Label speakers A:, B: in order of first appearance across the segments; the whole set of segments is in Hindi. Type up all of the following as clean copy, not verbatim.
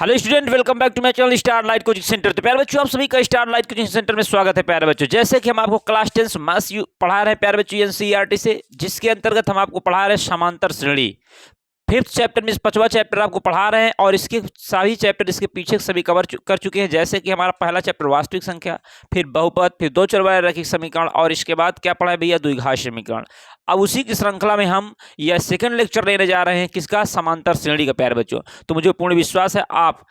A: Hello student, welcome back to my channel star light coaching centre. तो प्यारे बच्चों, आप सभी का स्टार लाइट कोचिंग सेंटर में स्वागत है। प्यारे बच्चों, जैसे कि हम आपको क्लास 10 मैथ्स पढ़ा रहे हैं प्यारे बच्चों एनसीईआरटी से, जिसके अंतर्गत हम आपको पढ़ा रहे हैं समांतर श्रेणी। फिफ्थ चैप्टर में 5वां चैप्टर आपको पढ़ा रहे हैं और इसके सभी चैप्टर इसके पीछे सभी कवर कर चुके हैं। जैसे कि हमारा पहला चैप्टर वास्तविक संख्या, फिर बहुपद, फिर दो चर वाले रैखिक समीकरण और इसके बाद क्या पढ़ा है भैया, द्विघात समीकरण। अब उसी की श्रृंखला में हम यह सेकंड लेक्चर लेने जा रहे हैं, किसका, समांतर श्रेणी का। प्यारे बच्चों, तो मुझे पूर्ण विश्वास है आप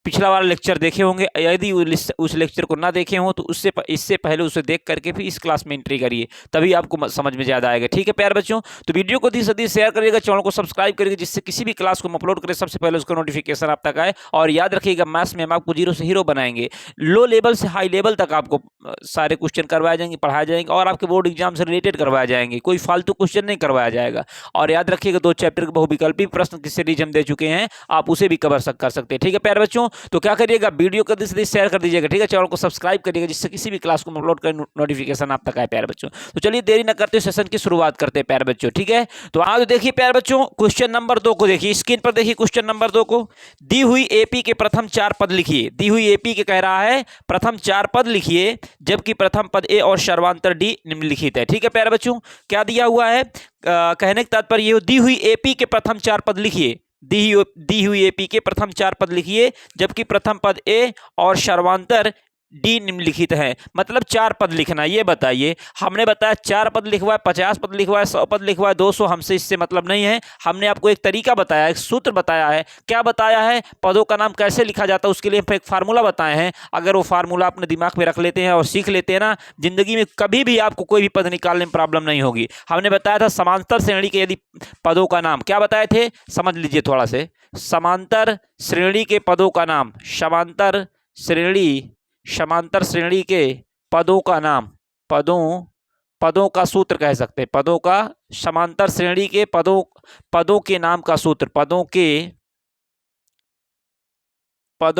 A: पिछला वाला लेक्चर देखे होंगे। यदि उस लेक्चर को ना देखे हो तो इससे पहले उसे देख करके फिर इस क्लास में एंट्री करिए, तभी आपको समझ में ज़्यादा आएगा। ठीक है प्यारे बच्चों, तो वीडियो को अधिक शेयर करिएगा, चैनल को सब्सक्राइब करिएगा, जिससे किसी भी क्लास को हम अपलोड करें सबसे पहले उसका नोटिफिकेशन आप तक आए। और याद रखिएगा, मैथ्स में हम आपको जीरो से हीरो बनाएंगे, लो लेवल से हाई लेवल तक आपको सारे क्वेश्चन करवाए जाएंगे, पढ़ाए जाएंगे और आपके बोर्ड एग्जाम से रिलेटेड करवाए जाएंगे, कोई फालतू क्वेश्चन नहीं करवाया जाएगा। और याद रखिएगा, 2 चैप्टर के बहुविकल्पी प्रश्न की सीरीज हम दे चुके हैं, आप उसे भी कर सकते हैं। ठीक है प्यारे बच्चों, तो क्या करिएगा, वीडियो को जल्दी शेयर कर दीजिएगा। ठीक है, चैनल को सब्सक्राइब करिएगा, जिससे किसी भी क्लास को अपलोड कर नोटिफिकेशन आप तक आए। प्यारे बच्चों, तो चलिए देरी न करते सेशन की शुरुआत करते हैं प्यारे बच्चों। ठीक है, तो आज देखिए प्यारे बच्चों, क्वेश्चन नंबर 2 को देखिए, स्क्रीन पर देखिए क्वेश्चन नंबर 2 को। दी हुई एपी के प्रथम 4 पद लिखिए। दी हुई एपी के कह रहा है प्रथम 4 पद लिखिए, जबकि प्रथम पद ए और सर्वांतर डी निम्नलिखित है। ठीक है प्यारे बच्चों, क्या दिया हुआ है, कहने का तात्पर्य ये, दी हुई एपी के प्रथम 4 पद लिखिए। दी हुई एपी के प्रथम 4 पद लिखिए, जबकि प्रथम पद ए और सर्वांतर डी निम्नलिखित है। मतलब 4 पद लिखना। ये बताइए, हमने बताया 4 पद लिखवाए, 50 पद लिखवाए, 100 पद लिखवाए, 200, हमसे इससे मतलब नहीं है। हमने आपको एक तरीका बताया, एक सूत्र बताया है। क्या बताया है, पदों का नाम कैसे लिखा जाता है, उसके लिए हम एक फार्मूला बताए हैं। अगर वो फार्मूला अपने दिमाग में रख लेते हैं और सीख लेते हैं ना, जिंदगी में कभी भी आपको कोई भी पद निकालने में प्रॉब्लम नहीं होगी। हमने बताया था समांतर श्रेणी के यदि पदों का नाम, क्या बताए थे, समझ लीजिए थोड़ा से। समांतर श्रेणी के पदों का नाम, समांतर श्रेणी के पदों का नाम, पदों का सूत्र कह सकते हैं, पदों का, समांतर श्रेणी के पदों के नाम का सूत्र, पदों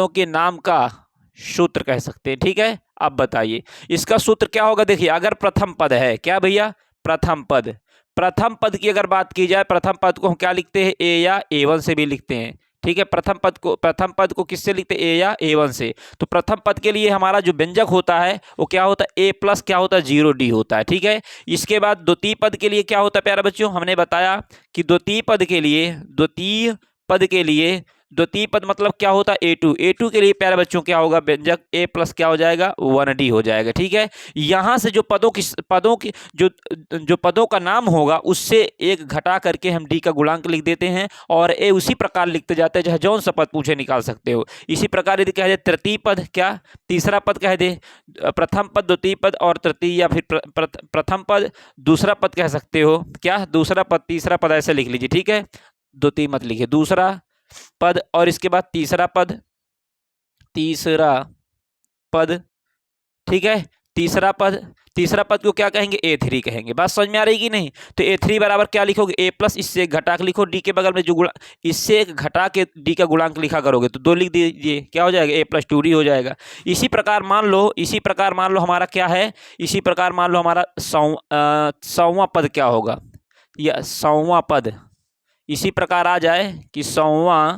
A: के नाम का सूत्र कह सकते हैं। ठीक है, अब बताइए इसका सूत्र क्या होगा। देखिए, अगर प्रथम पद है, क्या भैया, प्रथम पद की अगर बात की जाए, प्रथम पद को हम क्या लिखते हैं, ए या A1 से भी लिखते हैं। ठीक है, प्रथम पद को किससे लिखते हैं, ए या A1 से। तो प्रथम पद के लिए हमारा जो व्यंजक होता है वो क्या होता है, ए प्लस क्या होता है, 0D होता है। ठीक है, इसके बाद द्वितीय पद के लिए क्या होता है प्यारे बच्चों, हमने बताया कि द्वितीय पद मतलब क्या होता है, A2 के लिए प्यारे बच्चों क्या होगा, व्यंजक ए प्लस क्या हो जाएगा, 1D हो जाएगा। ठीक है, यहां से जो पदों का नाम होगा उससे एक घटा करके हम डी का गुणांक लिख देते हैं और ए उसी प्रकार लिखते जाते हैं, चाहे जौन सा पद पूछे निकाल सकते हो। इसी प्रकार यदि कह दे तृतीय पद, क्या तीसरा पद कह दे, प्रथम पद, द्वितीय पद और तृतीय, या फिर प्रथम पद, दूसरा पद कह सकते हो, क्या दूसरा पद, तीसरा पद, ऐसे लिख लीजिए। ठीक है, द्वितीय मत लिखिए, दूसरा पद और इसके बाद तीसरा पद। ठीक है, तीसरा पद को क्या कहेंगे, A3 कहेंगे। बात समझ में आ रही कि नहीं। तो A3 बराबर क्या लिखोगे, ए प्लस, इससे एक घटा के लिखो, डी के बगल में जो इससे एक घटा के डी का गुणांक लिखा करोगे तो 2 लिख दीजिए, क्या हो जाएगा, A + 2D हो जाएगा। इसी प्रकार मान लो हमारा क्या है, इसी प्रकार मान लो हमारा 100वां पद क्या होगा, या 100वां पद इसी प्रकार आ जाए कि 100वां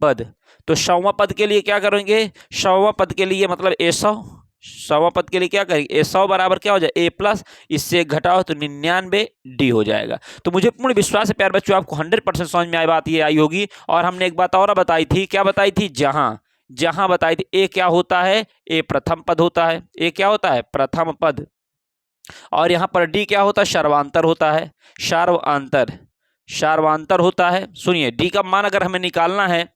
A: पद। तो 100वां पद के लिए क्या करेंगे, 100वां पद के लिए मतलब A100, 100वां पद के लिए क्या करेंगे, A100 बराबर क्या हो जाए, ए प्लस, इससे घटाओ तो 99D हो जाएगा। तो मुझे पूर्ण विश्वास है प्यारे बच्चों, आपको 100% समझ में बात ये आई होगी। और हमने एक बात और बताई थी, क्या बताई थी, जहां बताई थी, ए क्या होता है, ए प्रथम पद होता है, ए क्या होता है, प्रथम पद, और यहाँ पर डी क्या होता है, सर्वांतर होता है, सर्वांतर होता है। सुनिए, डी का मान अगर हमें निकालना है,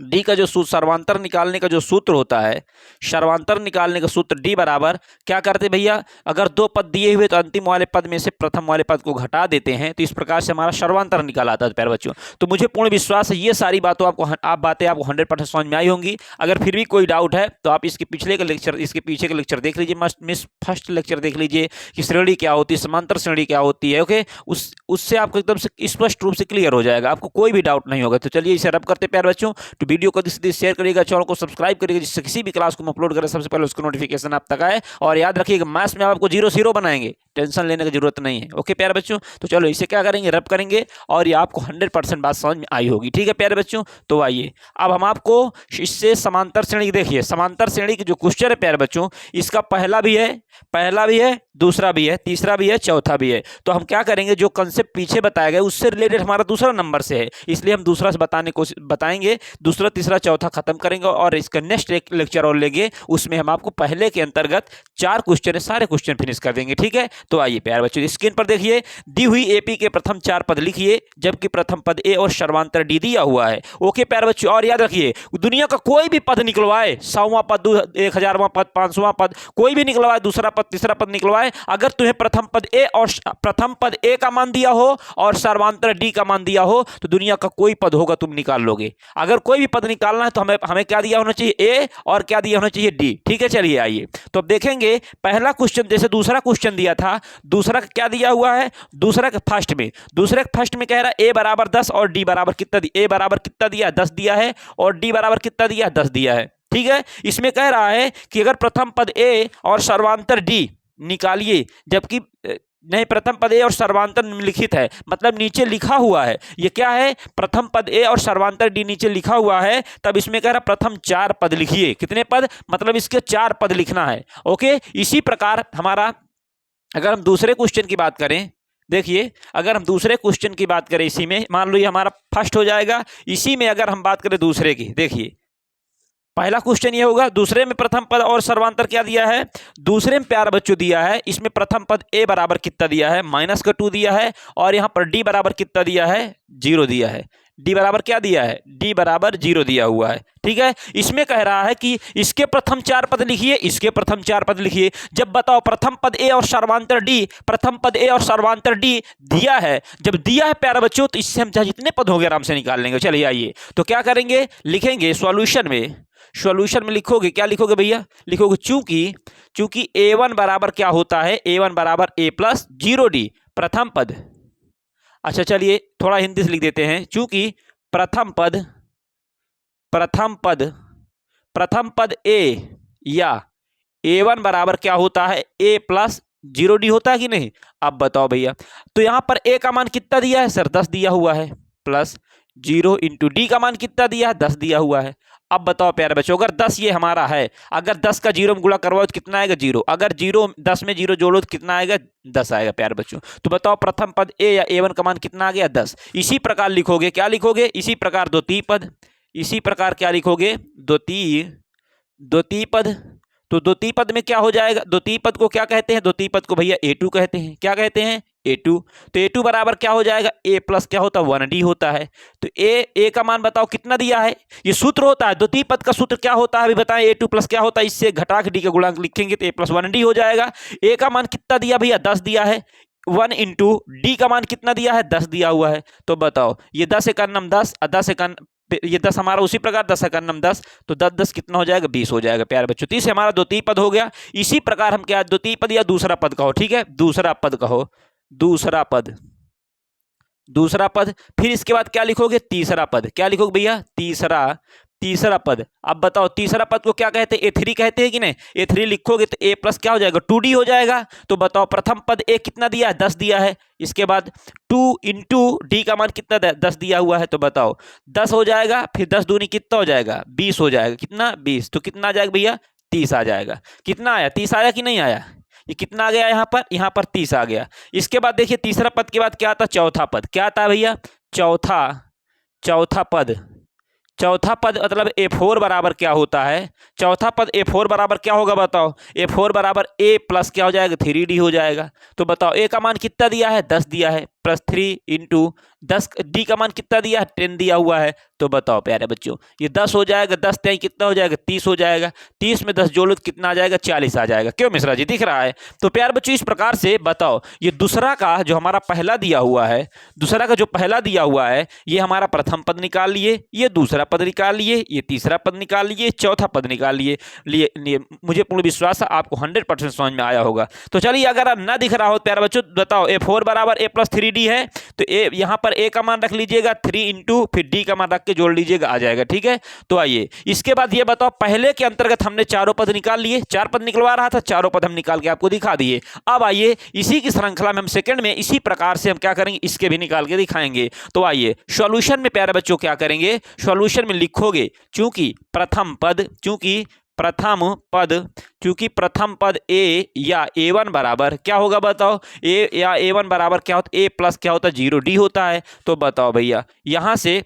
A: डी का जो सर्वांतर निकालने का जो सूत्र होता है, सर्वांतर निकालने का सूत्र डी बराबर क्या करते भैया, अगर 2 पद दिए हुए तो अंतिम वाले पद में से प्रथम वाले पद को घटा देते हैं, तो इस प्रकार से हमारा सर्वांतर निकाल आता है प्यारे बच्चों। तो मुझे पूर्ण विश्वास है ये सारी बातें आपको 100% समझ में आई होंगी। अगर फिर भी कोई डाउट है तो आप इसके पीछे के लेक्चर देख लीजिए, फर्स्ट लेक्चर देख लीजिए कि श्रेणी क्या होती है, समांतर श्रेणी क्या होती है। ओके, उससे आपको एकदम से स्पष्ट रूप से क्लियर हो जाएगा, आपको कोई भी डाउट नहीं होगा। तो चलिए इसे रब करते प्यारे बच्चों। तो वीडियो को शेयर करिएगा, चैनल को सब्सक्राइब करिएगा, जिससे किसी भी क्लास को हम अपलोड करें सबसे पहले उसको नोटिफिकेशन आप तक आए। और याद रखिएगा, मैथ्स में आपको 0 से हीरो बनाएंगे। टेंशन लेने की जरूरत नहीं है। ओके प्यारे बच्चों, तो चलो इसे क्या करेंगे, रब करेंगे और ये आपको 100% बात समझ में आई होगी। ठीक है प्यारे बच्चों, तो आइए अब हम आपको इससे समांतर श्रेणी देखिए, समांतर श्रेणी की जो क्वेश्चन है प्यारे बच्चों, इसका पहला भी है, दूसरा भी है, तीसरा भी है, चौथा भी है। तो हम क्या करेंगे, जो कंसेप्ट पीछे बताया गया उससे रिलेटेड हमारा दूसरा नंबर से है, इसलिए हम दूसरा से बताएंगे, दूसरा तीसरा चौथा खत्म करेंगे और इसका नेक्स्ट एक लेक्चर और लेंगे, उसमें हम आपको पहले के अंतर्गत 4 क्वेश्चन है, सारे क्वेश्चन फिनिश कर देंगे। ठीक है, तो आइए प्यारे बच्चों स्क्रीन पर देखिए, दी हुई एपी के प्रथम 4 पद लिखिए, जबकि प्रथम पद ए और सर्वांतर डी दिया हुआ है। ओके प्यारे बच्चों, और याद रखिए दुनिया का कोई भी पद निकलवाए, 100वां पद, 1000वां पद, 500वां पद, कोई भी निकलवाए, दूसरा पद तीसरा पद निकलवाए, अगर तुम्हें प्रथम पद ए का मान दिया हो और सर्वांतर डी का मान दिया हो, तो दुनिया का कोई पद होगा तुम निकाल लोगे। अगर कोई भी पद निकालना है तो हमें क्या दिया होना चाहिए, ए, और क्या दिया होना चाहिए, डी। ठीक है, चलिए आइए तो अब देखेंगे पहला क्वेश्चन, जैसे दूसरा क्वेश्चन दिया था, दूसरा क्या दिया हुआ है, दूसरे फर्स्ट में कह रहा है ए बराबर 10 और डी बराबर कितना दिया, ए बराबर कितना दिया, 10 दिया है, और डी बराबर कितना दिया, 10 दिया है। ठीक है, इसमें कह रहा है कि अगर प्रथम पद ए और सर्वांतर डी निकालिए, जबकि नहीं, प्रथम पद ए और सर्वांतर निम्नलिखित है, मतलब नीचे लिखा हुआ है, ये क्या है, प्रथम पद ए और सर्वांतर डी नीचे लिखा हुआ है, तब इसमें कह रहा प्रथम 4 पद लिखिए। कितने पद, मतलब इसके 4 पद लिखना है। ओके, इसी प्रकार हमारा, अगर हम दूसरे क्वेश्चन की बात करें, देखिए अगर हम दूसरे क्वेश्चन की बात करें, इसी में मान लो ये हमारा फर्स्ट हो जाएगा, इसी में अगर हम बात करें दूसरे की, देखिए पहला क्वेश्चन ये होगा, दूसरे में प्रथम पद और सर्वांतर क्या दिया है, दूसरे में प्यारे बच्चों दिया है, इसमें प्रथम पद ए बराबर कितना दिया है, -2 दिया है, और यहाँ पर डी बराबर कितना दिया है, 0 दिया है। डी बराबर क्या दिया है, डी बराबर 0 दिया हुआ है। ठीक है, इसमें कह रहा है कि इसके प्रथम 4 पद लिखिए, इसके प्रथम 4 पद लिखिए। जब बताओ प्रथम पद ए और सर्वांतर डी, प्रथम पद ए और सर्वांतर डी दिया है, जब दिया है प्यारे बच्चों, तो इससे हम चाहे जितने पद होंगे आराम से निकाल लेंगे। चलिए आइए तो क्या करेंगे, लिखेंगे सॉल्यूशन में लिखोगे, क्या लिखोगे भैया, लिखोगे चूंकि a1 बराबर क्या होता है, a1 बराबर a प्लस 0d प्रथम पद। अच्छा चलिए थोड़ा हिंदी से लिख देते हैं, चूंकि प्रथम पद a या a1 बराबर क्या होता है, a प्लस 0d होता है कि नहीं। अब बताओ भैया, तो यहां पर a का मान कितना दिया है सर, 10 दिया हुआ है, प्लस 0 इंटू डी का मान कितना दिया है, 10 दिया हुआ है। अब बताओ प्यारे बच्चों, अगर 10 ये हमारा है, अगर 10 का 0 में गुणा करवाओ तो कितना आएगा, 0। अगर 10 में 0 जोड़ो तो कितना आएगा, 10 आएगा प्यारे बच्चों। तो बताओ प्रथम पद ए या a1 का मान कितना आ गया, 10। इसी प्रकार लिखोगे, क्या लिखोगे, इसी प्रकार द्वितीय पद, इसी प्रकार क्या लिखोगे, द्वितीय पद। तो द्वितीय पद में क्या हो जाएगा, द्वितीय पद को क्या कहते हैं, द्वितीय पद को भैया a2 कहते हैं। क्या कहते हैं, a2। तो a2 बराबर क्या हो जाएगा, a प्लस क्या होता है, 1d होता है। तो a का मान बताओ कितना दिया है, ये सूत्र होता है, द्वितीय पद का सूत्र क्या होता है अभी बताएं, a2 प्लस क्या होता है, इससे घटा के d का गुणांक लिखेंगे तो a प्लस 1d हो जाएगा। a का मान कितना दिया भैया, 10 दिया है, 1 इंटू डी का मान कितना दिया है, 10 दिया हुआ है। तो बताओ ये 10 एकन्नम 10, 10 एकन ये 10 हमारा उसी प्रकार 10 एकन्नम 10, तो 10 10 कितना हो जाएगा, 20 हो जाएगा प्यारे बच्चों। तो इसे हमारा द्वितीय पद हो गया। इसी प्रकार हम क्या, द्वितीय पद या दूसरा पद कहो, ठीक है, दूसरा पद कहो, दूसरा पद। फिर इसके बाद क्या लिखोगे, तीसरा पद। क्या लिखोगे भैया, तीसरा पद। अब बताओ तीसरा पद को क्या कहते हैं, a3 कहते हैं कि नहीं। a3 लिखोगे तो a प्लस क्या हो जाएगा, 2d हो जाएगा। तो बताओ प्रथम पद a कितना दिया है, 10 दिया है, इसके बाद 2 इंटू डी का मान कितना 10 दिया हुआ है। तो बताओ 10 हो जाएगा, फिर 10 दूनी कितना हो जाएगा, 20 हो जाएगा। कितना, 20। तो कितना आ जाएगा भैया, 30 आ जाएगा। कितना आया, 30 आया कि नहीं आया, ये कितना आ गया, यहाँ पर 30 आ गया। इसके बाद देखिए तीसरा पद के बाद क्या आता, चौथा पद। क्या आता है भैया, चौथा पद मतलब a4 बराबर क्या होता है, चौथा पद a4 बराबर क्या होगा बताओ, a4 बराबर a प्लस क्या हो जाएगा, 3d हो जाएगा। तो बताओ a का मान कितना दिया है, 10 दिया है, प्लस 3 इंटू 10, डी का मान कितना दिया है, 10 दिया हुआ है। तो बताओ प्यारे बच्चों ये 10 हो जाएगा, 10 10 कितना हो जाएगा, 30 हो जाएगा। 30 में 10 जोड़ो तो कितना आ जाएगा, 40 आ जाएगा। क्यों मिश्रा जी, दिख रहा है। तो प्यारे बच्चों इस प्रकार से बताओ ये दूसरा का जो हमारा पहला दिया हुआ है, दूसरा का जो पहला दिया हुआ है, ये हमारा प्रथम पद निकाल लिए, ये दूसरा पद निकाल लिए, ये तीसरा पद निकाल लिए, चौथा पद निकाल लिए। मुझे पूर्ण विश्वास है आपको 100% समझ में आया होगा। तो चलिए अगर ना दिख रहा हो प्यारे बच्चों बताओ a4 बराबर a प्लस 3d 3d है, तो ए यहाँ पर ए का मान रख लीजिएगा 3 इंटू फिर डी का मान रख के जोड़ लीजिएगा, आ जाएगा। ठीक है, तो आइए इसके बाद ये बताओ, पहले के अंतर्गत हमने चारों पद निकाल लिए, 4 पद निकलवा रहा था, चारों पद हम निकाल के आपको दिखा दिए। अब आइए इसी की श्रृंखला में हम सेकंड में इसी प्रकार से हम क्या करेंगे, इसके भी निकाल के दिखाएंगे। तो आइए सॉल्यूशन में प्यारे बच्चों क्या करेंगे, सॉल्यूशन में लिखोगे चूंकि प्रथम पद ए या a1 बराबर क्या होगा बताओ, ए या a1 बराबर क्या होता है, ए प्लस क्या होता है 0d होता है। तो बताओ भैया यहाँ से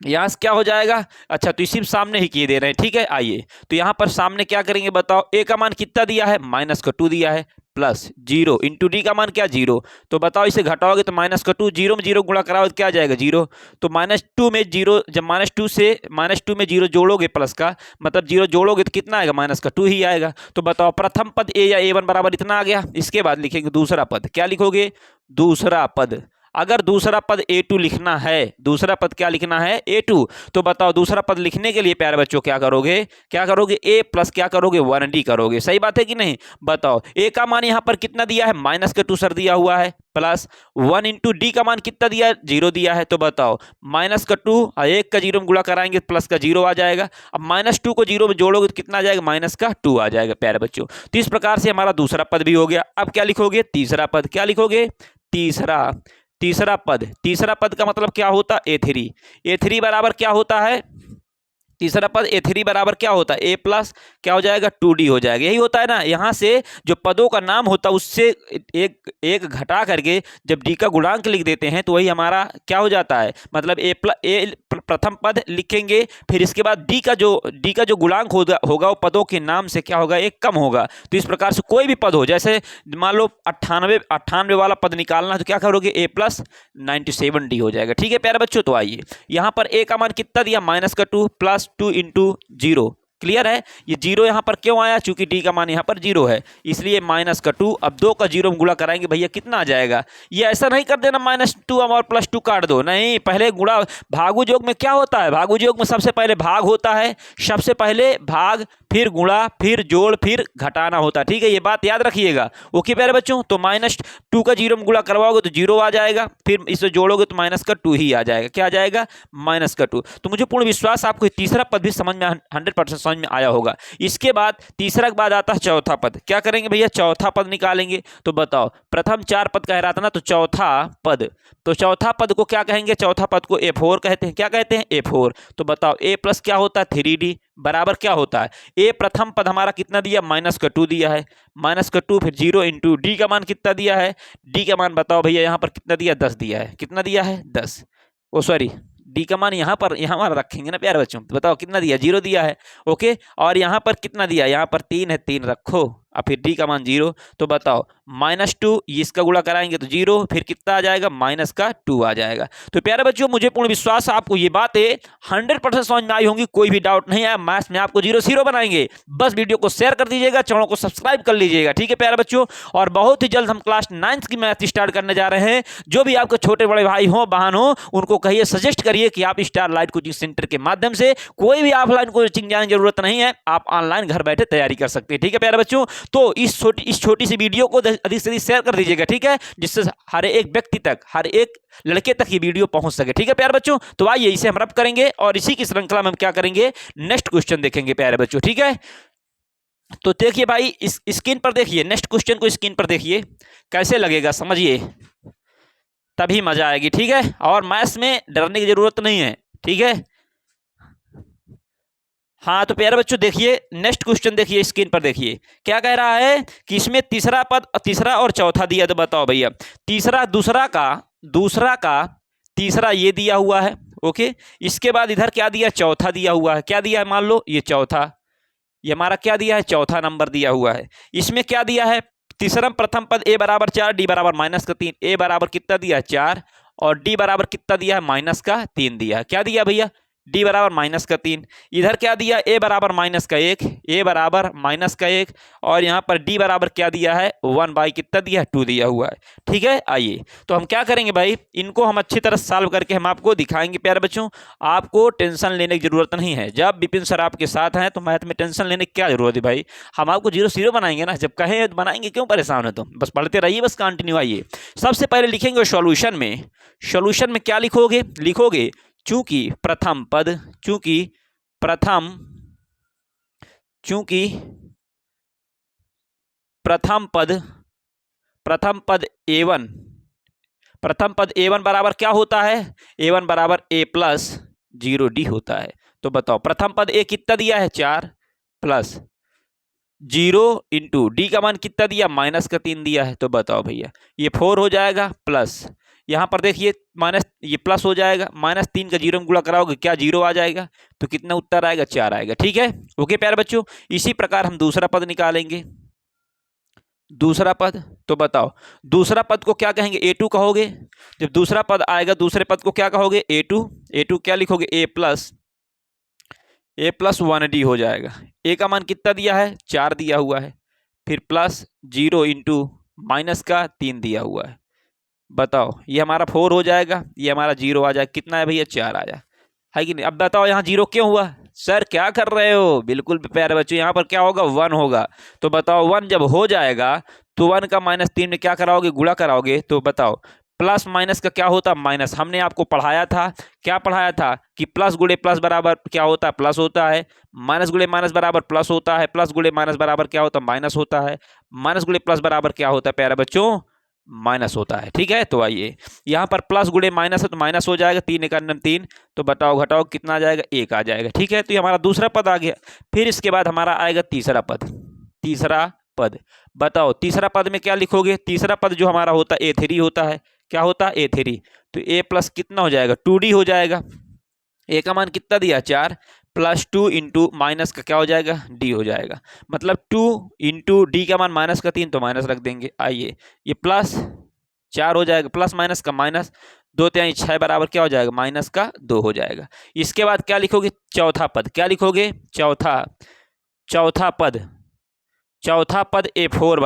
A: क्या हो जाएगा, अच्छा तो इसी सामने ही किए दे रहे हैं। ठीक है, आइए तो यहाँ पर सामने क्या करेंगे बताओ, ए का मान कितना दिया है, -2 दिया है, प्लस 0 इंटू डी का मान क्या 0, तो बताओ इसे घटाओगे तो -2, 0 में 0 गुणा कराओगे तो क्या आ जाएगा 0, तो -2 में 0, जब -2 में 0 जोड़ोगे प्लस का मतलब 0 जोड़ोगे तो कितना आएगा, -2 ही आएगा। तो बताओ प्रथम पद ए या a1 बराबर इतना आ गया। इसके बाद लिखेंगे दूसरा पद, क्या लिखोगे, दूसरा पद, अगर दूसरा पद a2 लिखना है, दूसरा पद क्या लिखना है a2, तो बताओ दूसरा पद लिखने के लिए प्यारे बच्चों क्या करोगे, a प्लस क्या करोगे 1d करोगे। सही बात है कि नहीं, बताओ a का मान यहाँ पर कितना दिया है, -2 सर दिया हुआ है, प्लस 1 इंटू डी का मान कितना दिया है, 0 दिया है। तो बताओ -2 और 1 का 0 में गुणा कराएंगे प्लस का 0 आ जाएगा। अब -2 को 0 में जोड़ोगे तो कितना आ जाएगा, -2 आ जाएगा प्यारे बच्चों। तो इस प्रकार से हमारा दूसरा पद भी हो गया। अब क्या लिखोगे, तीसरा पद, क्या लिखोगे, तीसरा पद का मतलब क्या होता है, a3 बराबर क्या होता है, तीसरा पद a3 बराबर क्या होता है, a प्लस क्या हो जाएगा 2d हो जाएगा। यही होता है ना, यहाँ से जो पदों का नाम होता है उससे एक घटा करके जब d का गुणांक लिख देते हैं तो वही हमारा क्या हो जाता है, मतलब a प्रथम पद लिखेंगे, फिर इसके बाद d का जो गुणांक होगा वो पदों के नाम से क्या होगा, एक कम होगा। तो इस प्रकार से कोई भी पद हो, जैसे मान लो 98 वाला पद निकालना है तो क्या करोगे, a प्लस 97d हो जाएगा। ठीक है प्यारे बच्चों, तो आइए यहाँ पर a का मान कितना दिया, -2 प्लस 2 इंटू 0, क्लियर है। ये 0 यहाँ पर क्यों आया, चूंकि डी का मान यहाँ पर 0 है इसलिए -2। अब 2 का 0 में गुणा कराएंगे भैया कितना आ जाएगा, ये ऐसा नहीं कर देना -2 और +2 काट दो, नहीं, पहले गुणा, भागु योग में क्या होता है, भागु योग में सबसे पहले भाग होता है, सबसे पहले भाग फिर गुणा फिर जोड़ फिर घटाना होता है। ठीक है, ये बात याद रखिएगा। ओके प्यारे बच्चों, तो -2 का 0 में गुणा करवाओगे तो 0 आ जाएगा, फिर इसे जोड़ोगे तो -2 ही आ जाएगा, क्या आ जाएगा, -2। तो मुझे पूर्ण विश्वास आपको तीसरा पद भी समझ में 100% समझ में आया होगा। इसके बाद तीसरा के बाद आता है चौथा पद, क्या करेंगे भैया, चौथा पद निकालेंगे। तो बताओ प्रथम 4 पद कह रहा था ना, तो चौथा पद को क्या कहेंगे, चौथा पद को a4 कहते हैं, क्या कहते हैं, a4। तो बताओ a प्लस क्या होता है 3d बराबर क्या होता है, a प्रथम पद हमारा कितना दिया, -2 दिया है, -2 फिर 0 इंटू डी का मान कितना दिया है, डी का मान बताओ भैया यहाँ पर कितना दिया, 10 दिया है, कितना दिया है 10, ओ सॉरी डी का मान यहाँ पर रखेंगे ना प्यारे बच्चों, तो बताओ कितना दिया, 0 दिया है। ओके, और यहाँ पर कितना दिया, यहाँ पर 3 है, 3 रखो, और फिर डी का मान 0। तो बताओ -2 इसका गुणा कराएंगे तो 0, फिर कितना आ जाएगा, -2 आ जाएगा। तो प्यारे बच्चों मुझे पूर्ण विश्वास है आपको ये बातें 100% समझ में आई होंगी, कोई भी डाउट नहीं है। मैथ्स में आपको 0 बनाएंगे, बस वीडियो को शेयर कर दीजिएगा, चैनल को सब्सक्राइब कर लीजिएगा। ठीक है प्यारे बच्चों, और बहुत ही जल्द हम क्लास 9th की मैथ स्टार्ट करने जा रहे हैं। जो भी आपके छोटे बड़े भाई हो बहन हो उनको कहिए, सजेस्ट करिए कि आप स्टारलाइट कोचिंग सेंटर के माध्यम से कोई भी ऑफलाइन कोचिंग जाने की जरूरत नहीं है, आप ऑनलाइन घर बैठे तैयारी कर सकते हैं। ठीक है प्यारे बच्चों, तो इस छोटी सी वीडियो को अधिक से अधिक शेयर कर दीजिएगा, ठीक है, जिससे हर एक व्यक्ति तक, हर एक लड़के तक ये वीडियो पहुंच सके। ठीक है प्यारे बच्चों, तो आइए इसे हम रब करेंगे और इसी की श्रृंखला में हम क्या करेंगे, नेक्स्ट क्वेश्चन देखेंगे प्यारे बच्चों। ठीक है, तो देखिए भाई, इस स्क्रीन पर देखिए, नेक्स्ट क्वेश्चन को स्क्रीन पर देखिए, कैसे लगेगा समझिए, तभी मजा आएगी। ठीक है, और मैथ्स में डरने की जरूरत नहीं है। ठीक है, हाँ तो प्यारे बच्चों देखिए, नेक्स्ट क्वेश्चन देखिए, स्क्रीन पर देखिए, क्या कह रहा है कि इसमें तीसरा और चौथा दिया। तो बताओ भैया, दूसरा का तीसरा ये दिया हुआ है। ओके, इसके बाद इधर क्या दिया, चौथा दिया हुआ है। क्या दिया है, मान लो ये चौथा, ये हमारा क्या दिया है, चौथा नंबर दिया हुआ है। इसमें क्या दिया है, तीसरा प्रथम पद a बराबर 4 d बराबर -3, a बराबर कितना दिया 4 और d बराबर कितना दिया है, -3 दिया है। क्या दिया भैया, डी बराबर माइनस का 3, इधर क्या दिया ए बराबर माइनस का 1, ए बराबर माइनस का 1, और यहाँ पर डी बराबर क्या दिया है 1 बाई कितना दिया है 2 दिया हुआ है। ठीक है, आइए तो हम क्या करेंगे भाई, इनको हम अच्छी तरह सॉल्व करके हम आपको दिखाएंगे प्यारे बच्चों। आपको टेंशन लेने की जरूरत नहीं है, जब विपिन सर आपके साथ हैं तो मैथ में टेंशन लेने की क्या जरूरत है भाई। हम आपको 0 0 बनाएंगे ना, जब कहें तो बनाएंगे, क्यों परेशान हो तुम, बस पढ़ते रहिए, बस कंटिन्यू। आइए सबसे पहले लिखेंगे सॉल्यूशन में क्या लिखोगे चूंकि प्रथम पद a1 बराबर क्या होता है, a1 बराबर a प्लस 0d होता है। तो बताओ प्रथम पद a कितना दिया है 4 प्लस 0 इंटू डी का मान कितना दिया माइनस का 3 दिया है। तो बताओ भैया ये 4 हो जाएगा, प्लस यहाँ पर देखिए माइनस, ये प्लस हो जाएगा, -3 का 0 में गुणा कराओगे क्या 0 आ जाएगा, तो कितना उत्तर आएगा 4 आएगा। ठीक है, ओके प्यारे बच्चों। इसी प्रकार हम दूसरा पद निकालेंगे, दूसरा पद। तो बताओ दूसरा पद को क्या कहेंगे, a2 कहोगे। जब दूसरा पद आएगा दूसरे पद को क्या कहोगे, a2 क्या लिखोगे, a प्लस 1d हो जाएगा। a का मान कितना दिया है 4 दिया हुआ है, फिर प्लस 0 इंटू माइनस का 3 दिया हुआ है। बताओ ये हमारा 4 हो जाएगा, ये हमारा 0 आ जाएगा, कितना है भैया 4 आया है कि नहीं। अब बताओ यहाँ 0 क्यों हुआ, सर क्या कर रहे हो, बिल्कुल प्यारे बच्चों यहाँ पर क्या होगा 1 होगा। तो बताओ 1 जब हो जाएगा तो 1 का -3 में क्या कराओगे, गुणा कराओगे। तो बताओ प्लस माइनस का क्या होता माइनस, हमने आपको पढ़ाया था, क्या पढ़ाया था कि प्लस गुणे प्लस बराबर क्या होता है प्लस होता है, माइनस गुणे माइनस बराबर प्लस होता है, प्लस गुणे माइनस बराबर क्या होता है माइनस होता है, माइनस गुणे प्लस बराबर क्या होता है प्यारे बच्चों माइनस होता है। ठीक है, तो आइए यहाँ पर प्लस गुणे माइनस है तो माइनस हो जाएगा, 3 × 3, तो बताओ घटाओ कितना आ जाएगा 1 आ जाएगा। ठीक है, तो ये हमारा दूसरा पद आ गया। फिर इसके बाद हमारा आएगा तीसरा पद। बताओ तीसरा पद में क्या लिखोगे, तीसरा पद जो हमारा होता है a3 होता है, क्या होता है a3, तो a प्लस कितना हो जाएगा 2d हो जाएगा। a का मान कितना दिया 4 प्लस 2 इंटू माइनस का क्या हो जाएगा d हो जाएगा, मतलब 2 इंटू डी का मान माइनस का 3 तो माइनस रख देंगे। आइए ये प्लस 4 हो जाएगा, प्लस माइनस का माइनस, 2 × 6 बराबर क्या हो जाएगा माइनस का 2 हो जाएगा। इसके बाद क्या लिखोगे चौथा पद, क्या लिखोगे चौथा पद a4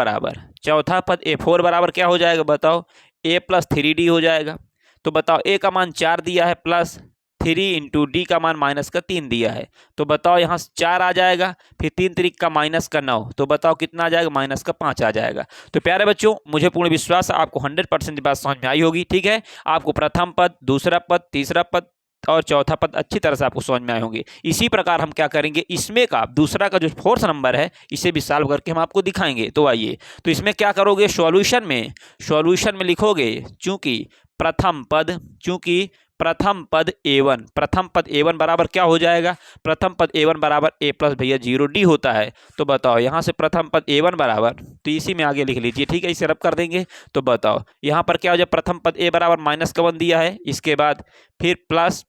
A: बराबर क्या हो जाएगा बताओ a प्लस 3d हो जाएगा। तो बताओ a का मान 4 दिया है प्लस 3 इंटू डी का मान माइनस का 3 दिया है। तो बताओ यहाँ 4 आ जाएगा, फिर 3 3 का -9, तो बताओ कितना आ जाएगा माइनस का 5 आ जाएगा। तो प्यारे बच्चों मुझे पूर्ण विश्वास है आपको 100% बात समझ में आई होगी। ठीक है, आपको प्रथम पद, दूसरा पद, तीसरा पद और चौथा पद अच्छी तरह से आपको समझ में आए होंगे। इसी प्रकार हम क्या करेंगे, इसमें का दूसरा का जो 4th नंबर है इसे भी सॉल्व करके हम आपको दिखाएंगे। तो आइए तो इसमें क्या करोगे, सॉल्यूशन में लिखोगे चूंकि प्रथम पद a1 बराबर क्या हो जाएगा, प्रथम पद a1 बराबर a प्लस भैया 0d होता है। तो बताओ यहाँ से प्रथम पद a1 बराबर, तो इसी में आगे लिख लीजिए। ठीक है, इसे रब कर देंगे। तो बताओ यहाँ पर क्या हो जाए, प्रथम पद a बराबर -1 दिया है, इसके बाद फिर प्लस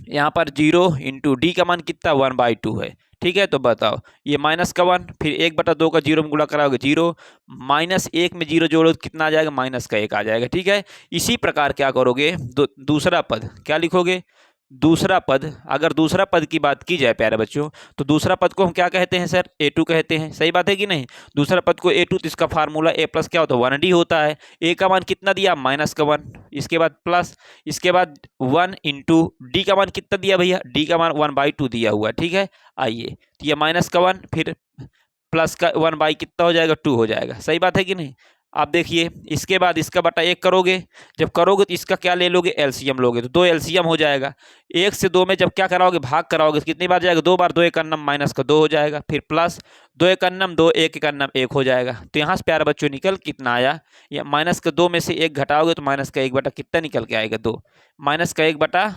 A: यहाँ पर 0 इंटू डी का मान कितना 1/2 है। ठीक है, तो बताओ ये -1, फिर 1/2 का 0 में गुणा कराओगे 0, -1 में 0 जोड़ो कितना आ जाएगा -1 आ जाएगा। ठीक है, इसी प्रकार क्या करोगे, दूसरा पद क्या लिखोगे, दूसरा पद, अगर दूसरा पद की बात की जाए प्यारे बच्चों तो दूसरा पद को हम क्या कहते हैं सर a2 कहते हैं, सही बात है कि नहीं। दूसरा पद को a2, तो इसका फार्मूला a प्लस क्या होता है 1d होता है। a का मान कितना दिया -1, इसके बाद प्लस, इसके बाद 1 इंटू डी का मान कितना दिया भैया, डी का मान 1/2 दिया हुआ है। ठीक है, आइए तो ये -1 फिर प्लस का 1 कितना हो जाएगा 2 हो जाएगा, सही बात है कि नहीं। आप देखिए इसके बाद इसका बटा 1 करोगे, जब करोगे तो इसका क्या ले लोगे एलसीएम लोगे, तो 2 एलसीएम हो जाएगा। 1 से 2 में जब क्या कराओगे भाग कराओगे तो कितनी बार जाएगा 2 बार, 2 × 9 माइनस का 2 हो जाएगा, फिर प्लस 2 × 9 2, 1 × 9 1 हो जाएगा। तो यहाँ से प्यारे बच्चों निकल कितना आया, या माइनस का 2 में से 1 घटाओगे तो माइनस का 1 बटा कितना निकल के आएगा 2, माइनस का 1 बटा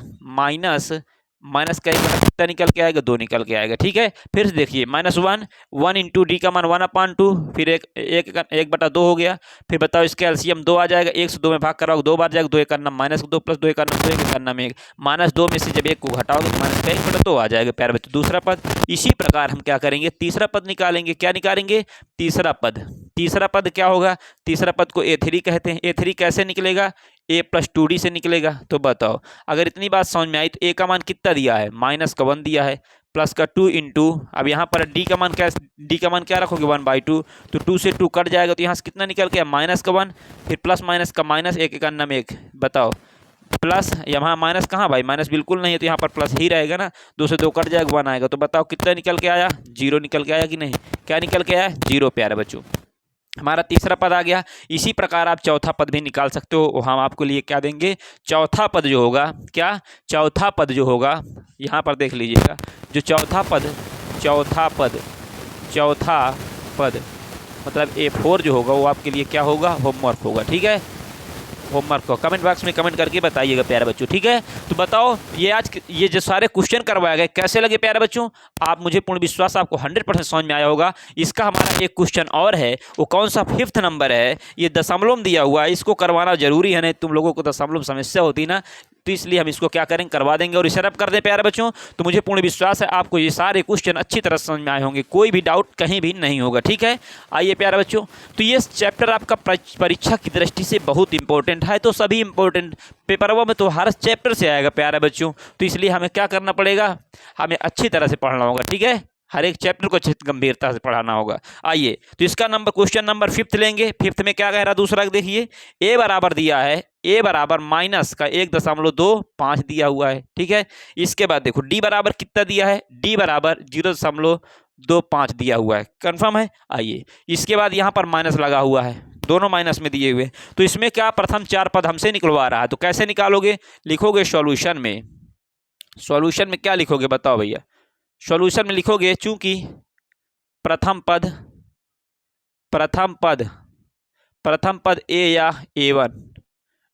A: माइनस का 1 बटा कितना निकल के आएगा 2 निकल के आएगा। ठीक है, फिर से देखिए -1 इंटू डी का मान 1/2, फिर 1/2 हो गया। फिर बताओ इसका एलसीएम 2 आ जाएगा, 1 से 2 में भाग कराओगे 2 बार जाएगा, 2 × 9 -2 प्लस 2 × 9 2 × 9 1, -2 में से जब 1 को घटाओगे तो माइनस का 1/2 आ जाएगा प्यारे बच्चों दूसरा पद। इसी प्रकार हम क्या करेंगे, तीसरा पद निकालेंगे। क्या निकालेंगे, तीसरा पद क्या होगा, तीसरा पद को a3 कहते हैं। a3 कैसे निकलेगा, a+2d से निकलेगा। तो बताओ अगर इतनी बात समझ में आई तो a का मान कितना दिया है, -1 दिया है, प्लस का 2 इंटू, अब यहाँ पर d का मान क्या रखोगे 1/2, तो 2 से 2 कट जाएगा, तो यहाँ से कितना निकल के -1, फिर प्लस माइनस का माइनस, 1 1 अन्ना में 1, बताओ प्लस, यहाँ माइनस कहाँ भाई, माइनस बिल्कुल नहीं है, तो यहाँ पर प्लस ही रहेगा ना, 2 से 2 कट जाएगा 1 आएगा। तो बताओ कितना निकल के आया, 0 निकल के आया कि नहीं, क्या निकल के आया, 0 प्यारे बच्चों। हमारा तीसरा पद आ गया। इसी प्रकार आप चौथा पद भी निकाल सकते हो। हम आपको लिए क्या देंगे, चौथा पद जो होगा, क्या चौथा पद जो होगा, यहाँ पर देख लीजिएगा, जो चौथा पद मतलब A4 जो होगा वो आपके लिए क्या होगा, होमवर्क होगा। ठीक है, होमवर्क को कमेंट बॉक्स में कमेंट करके बताइएगा प्यारे बच्चों। ठीक है, तो बताओ ये जो सारे क्वेश्चन करवाए गए कैसे लगे प्यारे बच्चों। आप मुझे पूर्ण विश्वास आपको 100% समझ में आया होगा। इसका हमारा एक क्वेश्चन और है, वो कौन सा 5th नंबर है, ये दशमलव में दिया हुआ है, इसको करवाना जरूरी है, नहीं तुम लोगों को दशमलव समस्या होती ना, तो इसलिए हम इसको क्या करेंगे, करवा देंगे और इसे रब कर दें प्यारे बच्चों। तो मुझे पूर्ण विश्वास है आपको ये सारे क्वेश्चन अच्छी तरह समझ में आए होंगे, कोई भी डाउट कहीं भी नहीं होगा। ठीक है, आइए प्यारे बच्चों, तो ये चैप्टर आपका परीक्षा की दृष्टि से बहुत इंपॉर्टेंट है, तो सभी इंपॉर्टेंट पेपरों में तो हर चैप्टर से आएगा प्यारे बच्चों, तो इसलिए हमें क्या करना पड़ेगा, हमें अच्छी तरह से पढ़ना होगा। ठीक है, हर एक चैप्टर को अच्छी गंभीरता से पढ़ाना होगा। आइए, तो इसका नंबर क्वेश्चन नंबर 5th लेंगे। 5th में क्या कह रहा है, दूसरा देखिए, a बराबर दिया है, a बराबर माइनस का 1.25 दिया हुआ है। ठीक है, इसके बाद देखो d बराबर कितना दिया है, d बराबर 0.25 दिया हुआ है, कंफर्म है। आइए, इसके बाद यहाँ पर माइनस लगा हुआ है, दोनों माइनस में दिए हुए, तो इसमें क्या प्रथम 4 पद हमसे निकलवा रहा है, तो कैसे निकालोगे, लिखोगे सॉल्यूशन में क्या लिखोगे बताओ भैया, सॉल्यूशन में लिखोगे, चूंकि प्रथम पद a या a1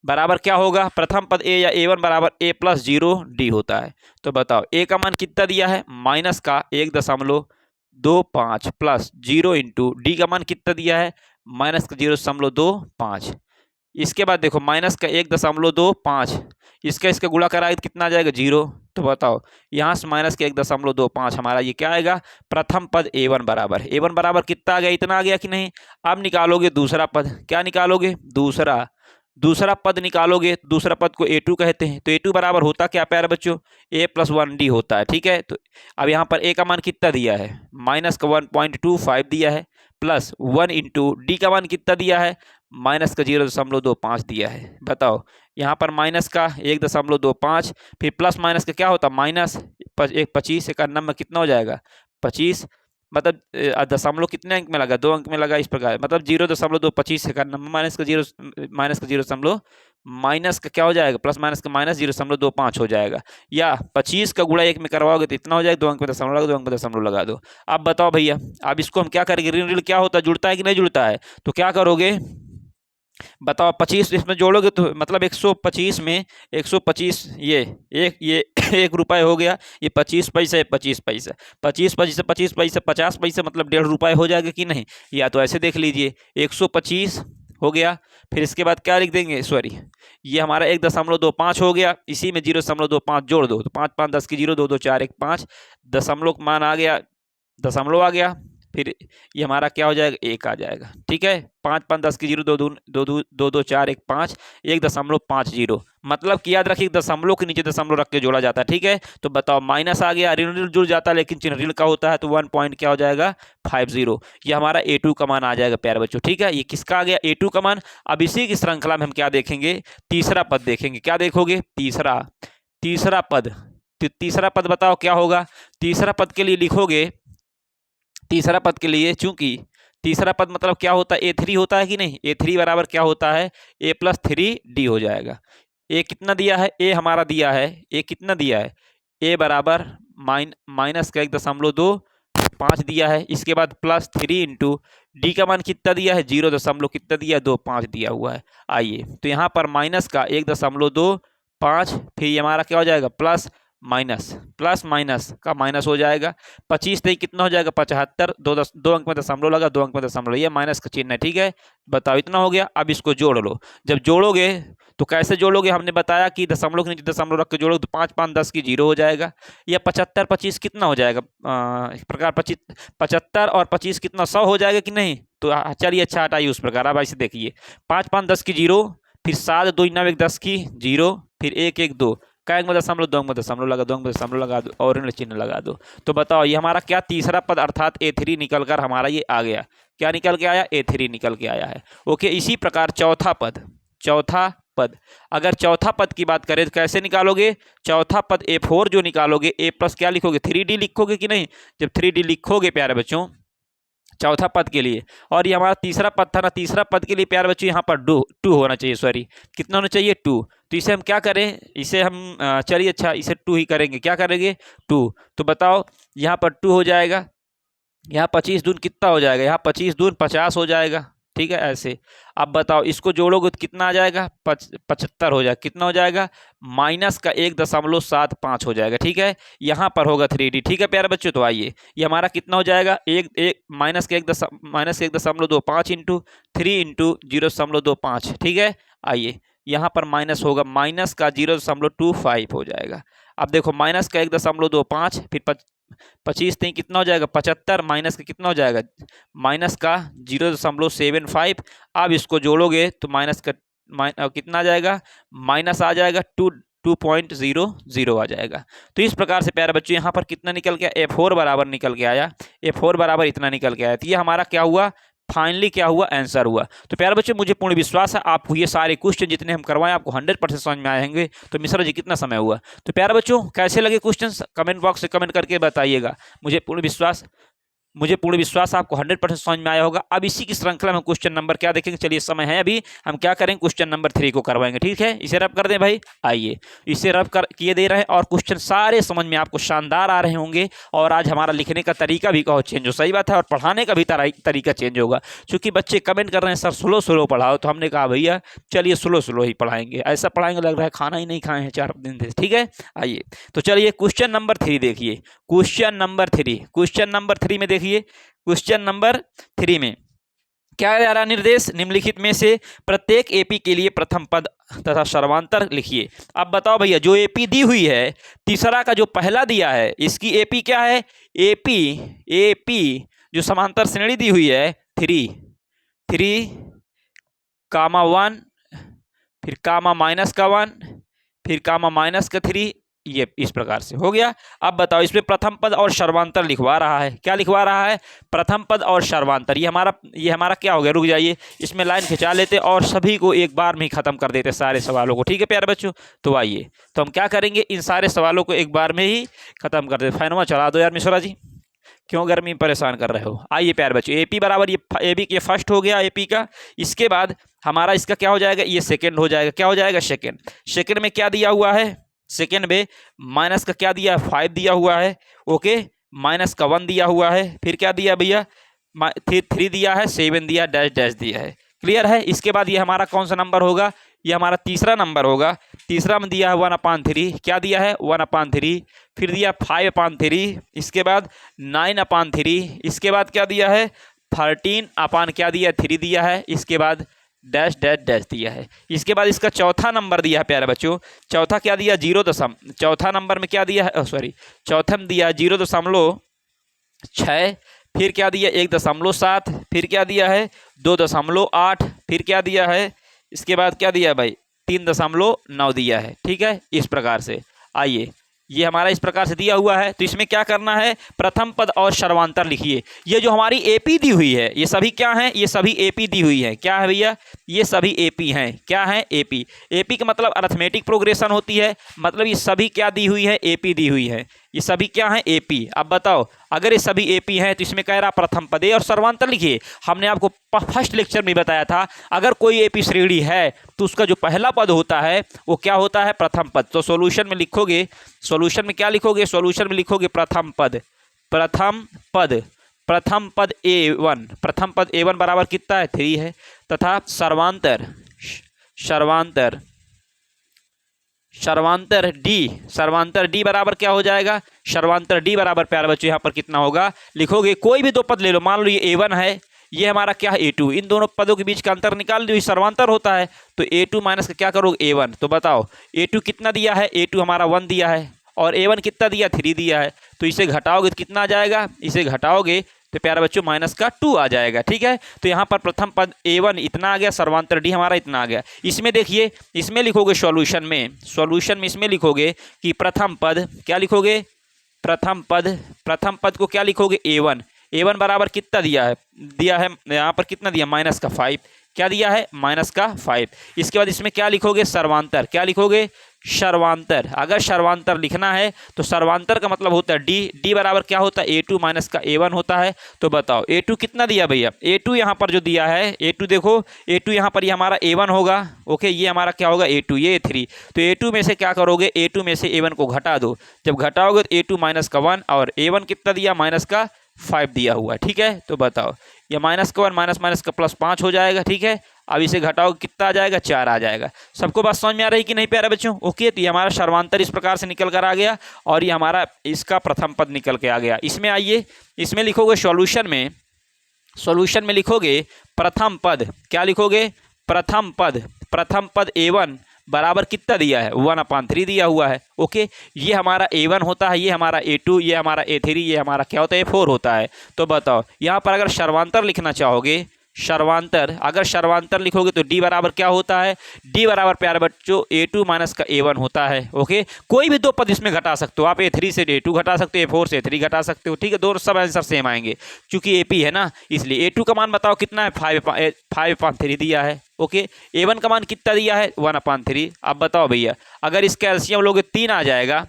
A: बराबर क्या होगा, प्रथम पद a या a1 बराबर a+0d होता है। तो बताओ a का मान कितना दिया है, माइनस का 1.25 प्लस 0 इंटू डी का मान कितना दिया है, माइनस का 0.25। इसके बाद देखो माइनस का 1.25, इसका गुणा कराएगा तो कितना आ जाएगा, 0। तो बताओ यहाँ से माइनस के 1.25 हमारा ये क्या आएगा, प्रथम पद a1 बराबर कितना आ गया, इतना आ गया कि नहीं। अब निकालोगे दूसरा पद, क्या निकालोगे, दूसरा पद निकालोगे, दूसरा पद को a2 कहते हैं, तो a2 बराबर होता क्या प्यारे बच्चों, a+1d होता है। ठीक है, तो अब यहाँ पर a का मान कितना दिया है, माइनस का 1.25 दिया है, प्लस 1 इंटू डी का मान कितना दिया है, माइनस का 0.25 दिया है। बताओ यहाँ पर माइनस का 1.25, फिर प्लस माइनस का क्या होता, माइनस 25, 1 नंबर कितना हो जाएगा, 25, मतलब दशमलव कितने अंक में लगा, 2 अंक में लगा, इस प्रकार मतलब 0.25 से करना, माइनस का 0 माइनस का क्या हो जाएगा, प्लस माइनस का माइनस 0.25 हो जाएगा, या 25 का गुणा 1 में करवाओगे तो इतना हो जाएगा, 2 अंक में दशमलव लगा, 2 अंक में दशमलव लगा दो। अब बताओ भैया, अब इसको हम क्या करेंगे, ऋण ऋण क्या होता है, जुड़ता है कि नहीं जुड़ता है, तो क्या करोगे बताओ, 25 इसमें जोड़ोगे तो मतलब 125 में 125, ये 1 रुपये हो गया, ये 25 पैसे 25 पैसा, 25 पैसे 25 पैसे 50 पैसे, मतलब 1.5 रुपये हो जाएगा कि नहीं। या तो ऐसे देख लीजिए, 125 हो गया, फिर इसके बाद क्या लिख देंगे, सॉरी ये हमारा 1.25 हो गया, इसी में 0.25 जोड़ दो, तो 5 5 10 की 0, 2 2 4 1 5, दशमलव मान आ गया, दशमलव आ गया, फिर ये हमारा क्या हो जाएगा, 1 आ जाएगा। ठीक है, 5 5 10 की 0, 2 2 2 4 1 5, 1.50, मतलब कि याद रखिए दशमलव के नीचे दशमलव रख के जोड़ा जाता है। ठीक है, तो बताओ माइनस आ गया, ऋण ऋण जुड़ जाता है, लेकिन चिन्ह ऋण का होता है, तो 1 पॉइंट क्या हो जाएगा, 50, ये हमारा a2 का मान आ जाएगा प्यारे बच्चों। ठीक है, ये किसका आ गया, a2 का मान। अब इसी की श्रृंखला में हम क्या देखेंगे, तीसरा पद देखेंगे, क्या देखोगे, तीसरा पद, तो तीसरा पद बताओ क्या होगा, तीसरा पद के लिए लिखोगे, तीसरा पद के लिए, चूंकि तीसरा पद मतलब क्या होता है, a3 होता है कि नहीं, a3 बराबर क्या होता है, a+3d हो जाएगा। a कितना दिया है, a हमारा दिया है, a कितना दिया है, a बराबर माइनस का 1.25 दिया है, इसके बाद +3 इंटू डी का मान कितना दिया है, 0 कितना दिया है, 25 दिया हुआ है। आइए, तो यहाँ पर माइनस का 1.25, फिर ये हमारा क्या हो जाएगा, प्लस माइनस का माइनस हो जाएगा, 25 नहीं कितना हो जाएगा, 75, 2 अंक में दशमलव लगा, 2 अंक में दशमलव, ये माइनस का चिन्ह है। ठीक है, बताओ इतना हो गया। अब इसको जोड़ लो, जब जोड़ोगे तो कैसे जोड़ोगे, हमने बताया कि दशमलव के नीचे दशमलव रख के जोड़ोगे, तो 5 5 10 की 0 हो जाएगा, या 75 25 कितना हो जाएगा, इस प्रकार 75 और 25 कितना, 100 हो जाएगा कि नहीं। तो चलिए अच्छा हटाइए उस प्रकार, अब ऐसे देखिए, 5 5 10 की 0, फिर 7 2 9 1 10 की 0, फिर 1 1 2 का 1 में दशमलव 2 में दशमलव लगा 2 में दशमलव लगा दो और ऋण चिन्ह लगा दो। तो बताओ ये हमारा क्या तीसरा पद अर्थात A3 निकल कर हमारा ये आ गया। क्या निकल के आया? A3 निकल के आया है। ओके, इसी प्रकार चौथा पद अगर चौथा पद की बात करें तो कैसे निकालोगे? चौथा पद A4 जो निकालोगे A प्लस क्या लिखोगे? 3D लिखोगे कि नहीं? जब 3D लिखोगे प्यारे बच्चों चौथा पद के लिए, और ये हमारा तीसरा पद था ना, तीसरा पद के लिए प्यारे बच्चों यहाँ पर 2 होना चाहिए, सॉरी कितना होना चाहिए? 2। तो इसे हम क्या करें? इसे हम चलिए अच्छा इसे 2 ही करेंगे। क्या करेंगे? 2। तो बताओ यहाँ पर 2 हो जाएगा, यहाँ 25 दून कितना हो जाएगा? यहाँ 25 दून 50 हो जाएगा। ठीक है, ऐसे। अब बताओ इसको जोड़ोगे तो कितना आ जाएगा? 75 हो जाएगा। कितना हो जाएगा? माइनस का 1.75 हो जाएगा। ठीक है, यहाँ पर होगा 3D। ठीक है प्यारे बच्चों, तो आइए ये हमारा कितना हो जाएगा? माइनस का 1.25 इंटू 3 इंटू 0.25। ठीक है, आइए यहाँ पर माइनस होगा, माइनस का 0.25 हो जाएगा। अब देखो माइनस का 1.25, फिर 25 तीन कितना हो जाएगा? 75, माइनस का कितना हो जाएगा? माइनस का 0.75। अब इसको जोड़ोगे तो माइनस का कितना आ जाएगा? माइनस आ जाएगा 2.00 आ जाएगा। तो इस प्रकार से प्यारे बच्चों यहाँ पर कितना निकल गया? A4 बराबर निकल के आया। A4 बराबर इतना निकल के आया। तो ये हमारा क्या हुआ? फाइनली क्या हुआ? आंसर हुआ। तो प्यारे बच्चों मुझे पूर्ण विश्वास है आपको ये सारे क्वेश्चन जितने हम करवाएं आपको 100% समझ में आएंगे। तो मिश्रा जी कितना समय हुआ? तो प्यारे बच्चों कैसे लगे क्वेश्चंस कमेंट बॉक्स से कमेंट करके बताइएगा। मुझे पूर्ण विश्वास आपको 100% समझ में आया होगा। अब इसी की श्रृंखला में क्वेश्चन नंबर क्या देखेंगे? चलिए समय है अभी, हम क्या करेंगे? क्वेश्चन नंबर 3 को करवाएंगे। ठीक है, इसे रब कर दें भाई। आइए इसे रब कर किए दे रहे हैं और क्वेश्चन सारे समझ में आपको शानदार आ रहे होंगे। और आज हमारा लिखने का तरीका भी कहो चेंज हो, सही बात है, और पढ़ाने का भी तरीका चेंज होगा। क्योंकि बच्चे कमेंट कर रहे हैं सर स्लो पढ़ाओ, तो हमने कहा भैया चलिए स्लो ही पढ़ाएंगे। ऐसा पढ़ाएंगे लग रहा है खाना ही नहीं खाए हैं 4 दिन से। ठीक है, आइए तो चलिए क्वेश्चन नंबर 3 देखिए। क्वेश्चन नंबर 3 में देखिए, क्वेश्चन नंबर 3 में क्या जा रहा? निर्देश निम्नलिखित में से प्रत्येक एपी के लिए प्रथम पद तथा सर्वांतर लिखिए। अब बताओ भैया जो एपी दी हुई है, तीसरा का जो पहला दिया है इसकी एपी क्या है? एपी जो समांतर श्रेणी दी हुई है 3 कामा 1, फिर कामा माइनस का 1, फिर कामा माइनस का 3, ये इस प्रकार से हो गया। अब बताओ इसमें प्रथम पद और सर्वांतर लिखवा रहा है। क्या लिखवा रहा है? प्रथम पद और सर्वांतर। ये हमारा क्या हो गया? रुक जाइए, इसमें लाइन खिंचा लेते और सभी को एक बार में ही खत्म कर देते सारे सवालों को। ठीक है प्यारे बच्चों, तो आइए तो हम क्या करेंगे? इन सारे सवालों को एक बार में ही खत्म कर देते। फैनवा चला दो यार मिश्रा जी, क्यों गर्मी परेशान कर रहे हो? आइए प्यारे बच्चों, एपी बराबर ये एपी के फर्स्ट हो गया एपी का। इसके बाद हमारा इसका क्या हो जाएगा? ये सेकंड हो जाएगा। क्या हो जाएगा? सेकंड में क्या दिया हुआ है? सेकेंड में माइनस का क्या दिया? 5 दिया हुआ है। ओके, माइनस का 1 दिया हुआ है। फिर क्या दिया भैया? 3 दिया है, 7 दिया, डैश दिया है। क्लियर है? इसके बाद ये हमारा कौन सा नंबर होगा? ये हमारा तीसरा नंबर होगा। तीसरा में दिया है 1/3। क्या दिया है? 1/3। फिर दिया 5/3। इसके बाद 9/3। इसके बाद क्या दिया है? 13 क्या दिया? 3 दिया है। इसके बाद डैश दिया है। इसके बाद इसका चौथा नंबर दिया है प्यारे बच्चों। चौथा क्या दिया? चौथा नंबर में क्या दिया है? चौथा में दिया 0.6। फिर क्या दिया? 1.7। फिर क्या दिया है? 2.8। फिर क्या दिया है? इसके बाद क्या दिया भाई? 3.9 दिया है। ठीक है, इस प्रकार से। आइए ये हमारा इस प्रकार से दिया हुआ है। तो इसमें क्या करना है? प्रथम पद और सर्वांतर लिखिए। ये जो हमारी एपी दी हुई है ये सभी क्या हैं? ये सभी एपी दी हुई है। क्या है भैया? ये सभी एपी हैं। क्या है? एपी। एपी का मतलब अरिथमेटिक प्रोग्रेशन होती है, मतलब ये सभी क्या दी हुई है? एपी दी हुई है। ये सभी क्या हैं? एपी। अब बताओ अगर ये सभी एपी हैं तो इसमें कह रहा प्रथम पद और सर्वांतर लिखिए। हमने आपको फर्स्ट लेक्चर में बताया था अगर कोई एपी श्रेणी है तो उसका जो पहला पद होता है वो क्या होता है? प्रथम पद। तो सॉल्यूशन में लिखोगे, सॉल्यूशन में क्या लिखोगे? सॉल्यूशन में लिखोगे प्रथम पद A1। प्रथम पद A1 बराबर कितना है? 3 है। तथा सर्वांतर D बराबर क्या हो जाएगा? सर्वांतर D बराबर प्यारे बच्चों यहाँ पर कितना होगा? लिखोगे कोई भी 2 पद ले लो। मान लो ये A1 है, ये हमारा क्या है? A2। इन दोनों पदों के बीच का अंतर निकाल दो, सर्वांतर होता है। तो A2 माइनस का क्या करोगे? A1। तो बताओ A2 कितना दिया है? A2 हमारा 1 दिया है और A1 कितना दिया? 3 दिया है। तो इसे घटाओगे तो कितना आ जाएगा? इसे घटाओगे तो प्यारे बच्चों माइनस का 2 आ जाएगा। ठीक है, तो यहाँ पर प्रथम पद a1 इतना आ गया, सर्वांतर d हमारा इतना आ गया। इसमें देखिए, इसमें लिखोगे सॉल्यूशन में इसमें लिखोगे कि प्रथम पद क्या लिखोगे, प्रथम पद को क्या लिखोगे a1 बराबर कितना दिया है यहाँ पर कितना दिया, माइनस का 5, क्या दिया है, माइनस का 5। इसके बाद इसमें क्या लिखोगे, सर्वांतर, क्या लिखोगे, सर्वांतर। अगर सर्वांतर लिखना है तो सर्वांतर का मतलब होता है डी बराबर क्या होता है, a2 माइनस का a1 होता है। तो बताओ a2 कितना दिया भैया, a2 यहाँ पर जो दिया है, a2 देखो, a2 यहाँ पर ये हमारा a1 होगा, ओके, ये हमारा क्या होगा a2, ये a3। तो a2 में से क्या करोगे, a2 में से a1 को घटा दो, जब घटाओगे तो a2 माइनस का 1 और a1 कितना दिया, माइनस का 5 दिया हुआ है। ठीक है, तो बताओ ये माइनस का 1 माइनस का प्लस 5 हो जाएगा। ठीक है, अब इसे घटाओ कितना आ जाएगा, 4 आ जाएगा। सबको बात समझ में आ रही कि नहीं प्यारे बच्चों? ओके, तो ये हमारा सर्वांतर इस प्रकार से निकल कर आ गया और ये हमारा इसका प्रथम पद निकल के आ गया। इसमें आइए, इसमें लिखोगे सॉल्यूशन में लिखोगे प्रथम पद, क्या लिखोगे, प्रथम पद a1 बराबर कितना दिया है, 1/3 दिया हुआ है। ओके, ये हमारा a1 होता है, ये हमारा a2, ये हमारा a3, ये हमारा क्या होता है, a4 होता है। तो बताओ यहाँ पर अगर सर्वांतर लिखना चाहोगे, अगर सर्वांतर लिखोगे तो d बराबर क्या होता है, d बराबर प्यारे बच्चों a2 माइनस का a1 होता है। ओके, कोई भी दो पद इसमें घटा सकते हो आप, a3 से a2 घटा सकते हो, a4 से a3 घटा सकते हो। ठीक है, दोनों सब आंसर सेम आएंगे क्योंकि AP है ना, इसलिए a2 का मान बताओ कितना है, 5/3 दिया है। ओके, a1 का मान कितना दिया है, 1/3। अब बताओ भैया, अगर इसका एलसीएम लोगे 3 आ जाएगा,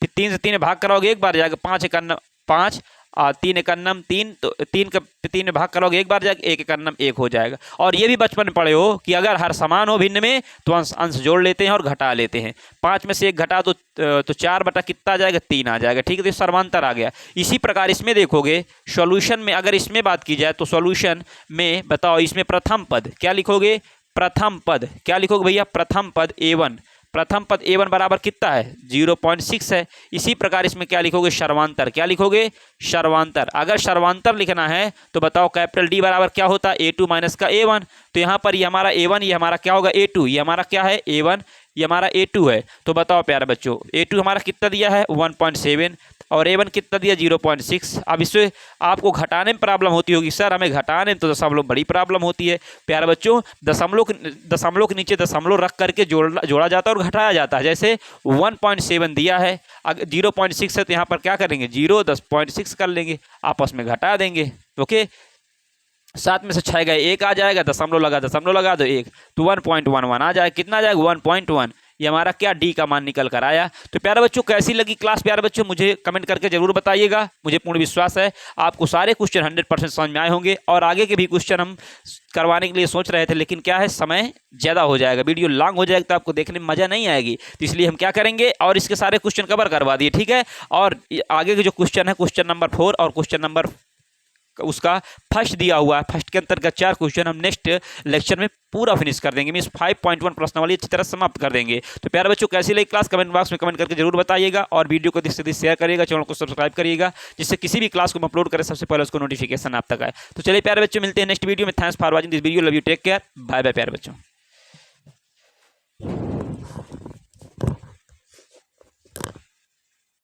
A: फिर 3 से 3 भाग कराओगे एक बार जाएगा, 5 एकन्नम 5 और 3 एकन्नम 3, तो 3 में भाग करोगे एक बार जाएगा, 1 एकन्नम 1 हो जाएगा। और ये भी बचपन में पढ़े हो कि अगर हर समान हो भिन्न में तो अंश जोड़ लेते हैं और घटा लेते हैं। 5 में से 1 घटा तो 4 बटा कितना आ जाएगा, 3 आ जाएगा। ठीक है, तो सर्वांतर आ गया। इसी प्रकार इसमें देखोगे सॉल्यूशन में, अगर इसमें बात की जाए तो सॉल्यूशन में बताओ, इसमें प्रथम पद क्या लिखोगे, प्रथम पद क्या लिखोगे भैया, प्रथम पद a1 बराबर कितना है, 0.6 है। इसी प्रकार इसमें क्या लिखोगे, सर्वांतर, क्या लिखोगे, सर्वांतर। अगर सर्वांतर लिखना है तो बताओ कैपिटल D बराबर क्या होता है, a2 माइनस का a1। तो यहाँ पर ये हमारा a1, ये हमारा क्या होगा, a2, ये हमारा क्या है, a1, ये हमारा a2 है। तो बताओ प्यारे बच्चों, a2 हमारा कितना दिया है, 1.7 और a1 कितना दिया, 0.6। अब इससे आपको घटाने में प्रॉब्लम होती होगी, सर हमें घटाने में तो दशमलव बड़ी प्रॉब्लम होती है। प्यारे बच्चों, दशमलव के नीचे दशमलव रख करके जोड़ा जाता है और घटाया जाता है। जैसे 1.7 दिया है, अगर 0.6 है तो यहाँ पर क्या करेंगे, 0.6 कर लेंगे, आपस में घटा देंगे। ओके, 7 में से 6 गए 1 आ जाएगा, दशमलव लगा दो 1, तो 1.11 आ जाएगा। कितना आ जाएगा, 1.1। ये हमारा क्या D का मान निकल कर आया। तो प्यारे बच्चों कैसी लगी क्लास, प्यारे बच्चों मुझे कमेंट करके जरूर बताइएगा। मुझे पूर्ण विश्वास है आपको सारे क्वेश्चन 100% समझ में आए होंगे और आगे के भी क्वेश्चन हम करवाने के लिए सोच रहे थे, लेकिन क्या है, समय ज़्यादा हो जाएगा, वीडियो लॉन्ग हो जाएगा तो आपको देखने में मज़ा नहीं आएगी। तो इसलिए हम क्या करेंगे, और इसके सारे क्वेश्चन कवर करवा दिए। ठीक है, और आगे के जो क्वेश्चन है, क्वेश्चन नंबर 4 और क्वेश्चन नंबर उसका फर्स्ट दिया हुआ है, फर्स्ट के अंतर्गत 4 क्वेश्चन हम नेक्स्ट लेक्चर में पूरा फिनिश कर देंगे, मीन्स 5.1 प्रश्नावली अच्छी तरह समाप्त कर देंगे। तो प्यारे बच्चों कैसी लगी क्लास, कमेंट बॉक्स में कमेंट करके जरूर बताइएगा और वीडियो को अधिक से शेयर करिएगा, चैनल को सब्सक्राइब करिएगा, जिससे किसी भी क्लास को हम अपलोड करें सबसे पहले उसको नोटिफिकेशन आप तक आए। तो चलिए प्यारे बच्चों, मिलते हैं नेक्स्ट वीडियो में। Thanks for watching this video, love you, take care, bye bye प्यारे बच्चों।